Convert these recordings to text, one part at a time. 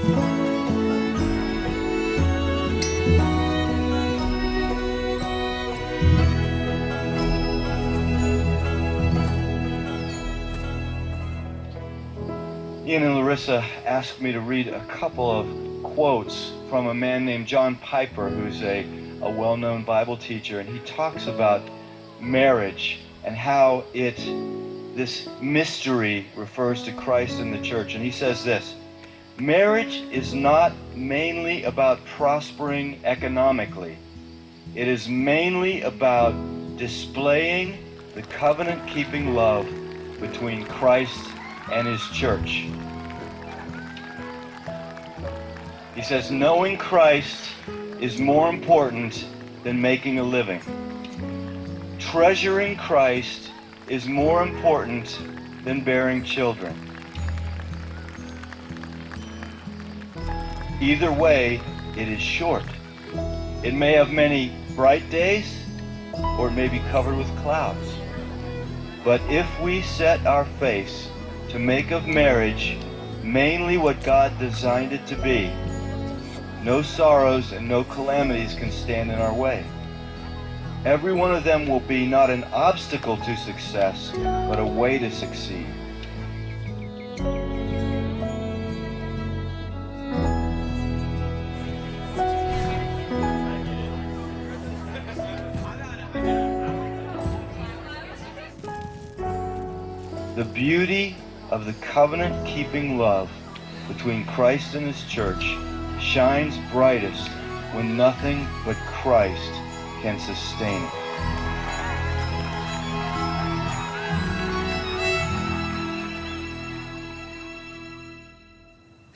Ian and Larissa asked me to read a couple of quotes from a man named John Piper, who's a well-known Bible teacher, and he talks about marriage and how this mystery refers to Christ and the church. And he says this: marriage is not mainly about prospering economically. It is mainly about displaying the covenant-keeping love between Christ and his church. He says, knowing Christ is more important than making a living. Treasuring Christ is more important than bearing children. Either way, it is short. It may have many bright days, or it may be covered with clouds. But if we set our face to make of marriage mainly what God designed it to be, no sorrows and no calamities can stand in our way. Every one of them will be not an obstacle to success, but a way to succeed. The beauty of the covenant-keeping love between Christ and his church shines brightest when nothing but Christ can sustain it.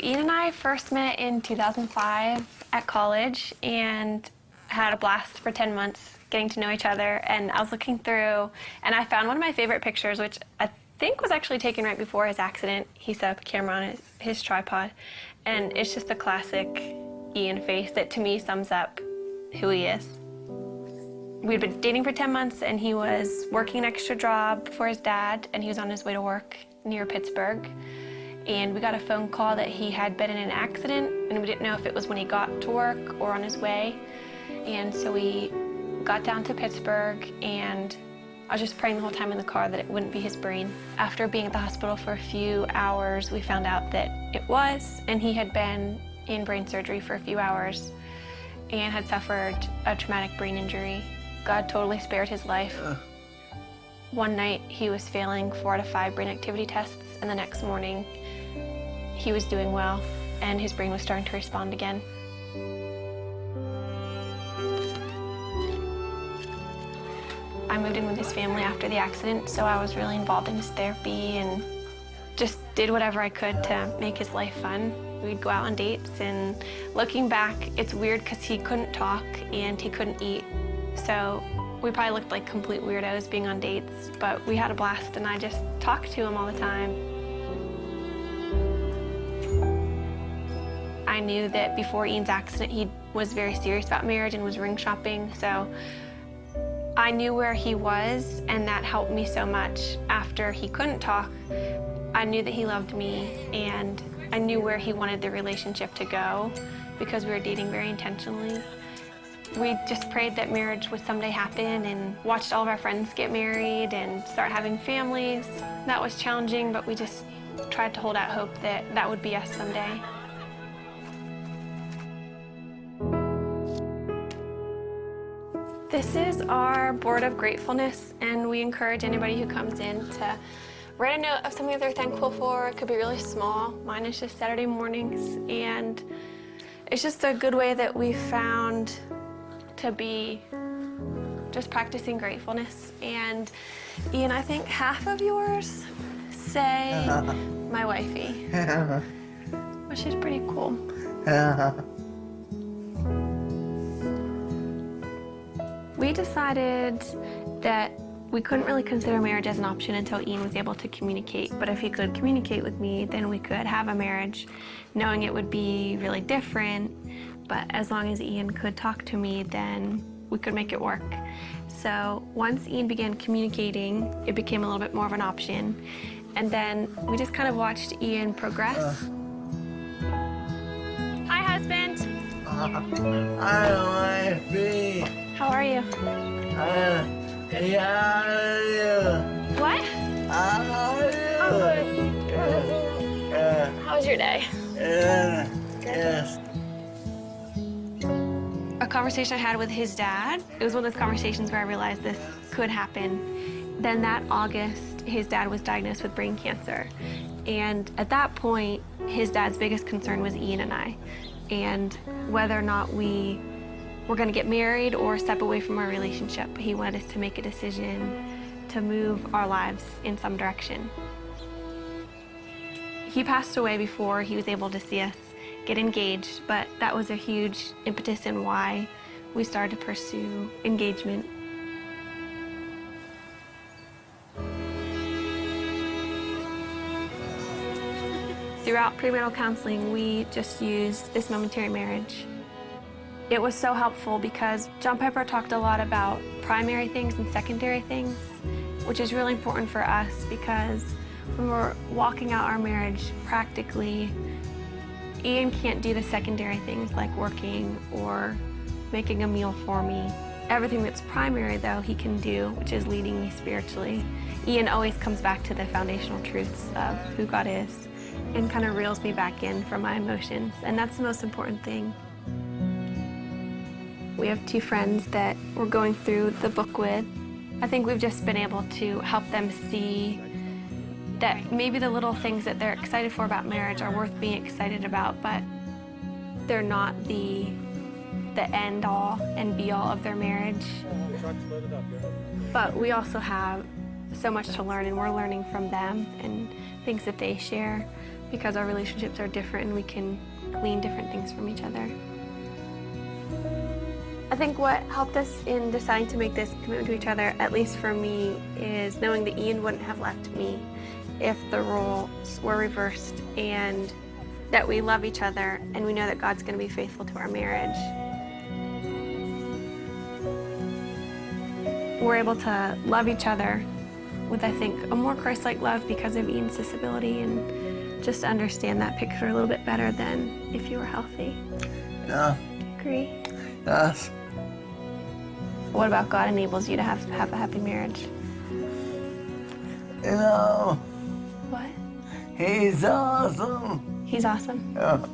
Ian and I first met in 2005 at college and had a blast for 10 months getting to know each other. And I was looking through and I found one of my favorite pictures, which I think was actually taken right before his accident. He set up a camera on his tripod, and it's just a classic Ian face that to me sums up who he is. We'd been dating for 10 months and he was working an extra job for his dad, and he was on his way to work near Pittsburgh. And we got a phone call that he had been in an accident, and we didn't know if it was when he got to work or on his way. And so we got down to Pittsburgh, and I was just praying the whole time in the car that it wouldn't be his brain. After being at the hospital for a few hours, we found out that it was, and he had been in brain surgery for a few hours and had suffered a traumatic brain injury. God totally spared his life. One night he was failing 4 out of 5 brain activity tests, and the next morning he was doing well and his brain was starting to respond again. I moved in with his family after the accident, so I was really involved in his therapy and just did whatever I could to make his life fun. We'd go out on dates, and looking back, it's weird because he couldn't talk and he couldn't eat. So we probably looked like complete weirdos being on dates, but we had a blast, and I just talked to him all the time. I knew that before Ian's accident, he was very serious about marriage and was ring shopping, so I knew where he was, and that helped me so much. After he couldn't talk, I knew that he loved me, and I knew where he wanted the relationship to go because we were dating very intentionally. We just prayed that marriage would someday happen and watched all of our friends get married and start having families. That was challenging, but we just tried to hold out hope that that would be us someday. This is our board of gratefulness, and we encourage anybody who comes in to write a note of something they're thankful for. It could be really small. Mine is just Saturday mornings, and it's just a good way that we found to be just practicing gratefulness. And Ian, I think half of yours say my wifey, which is pretty cool. We decided that we couldn't really consider marriage as an option until Ian was able to communicate. But if he could communicate with me, then we could have a marriage, knowing it would be really different. But as long as Ian could talk to me, then we could make it work. So once Ian began communicating, it became a little bit more of an option. And then we just kind of watched Ian progress. husband. I don't want to be. How are you? What? How was your day? Yes. A conversation I had with his dad, it was one of those conversations where I realized this could happen. Then that August, his dad was diagnosed with brain cancer. And at that point, his dad's biggest concern was Ian and I, and whether or not we were going to get married or step away from our relationship. He wanted us to make a decision to move our lives in some direction. He passed away before he was able to see us get engaged, but that was a huge impetus in why we started to pursue engagement. Throughout premarital counseling, we just used this momentary marriage. It was so helpful because John Piper talked a lot about primary things and secondary things, which is really important for us because when we're walking out our marriage practically, Ian can't do the secondary things like working or making a meal for me. Everything that's primary, though, he can do, which is leading me spiritually. Ian always comes back to the foundational truths of who God is and kind of reels me back in from my emotions, and that's the most important thing. We have two friends that we're going through the book with. I think we've just been able to help them see that maybe the little things that they're excited for about marriage are worth being excited about, but they're not the end all and be all of their marriage. But we also have so much to learn, and we're learning from them and things that they share because our relationships are different and we can glean different things from each other. I think what helped us in deciding to make this commitment to each other, at least for me, is knowing that Ian wouldn't have left me if the roles were reversed, and that we love each other and we know that God's going to be faithful to our marriage. We're able to love each other with, I think, a more Christ-like love because of Ian's disability, and just to understand that picture a little bit better than if you were healthy. Yeah. Do you agree? Yes. What about God enables you to have a happy marriage? You know, What? he's awesome. He's awesome. Yeah.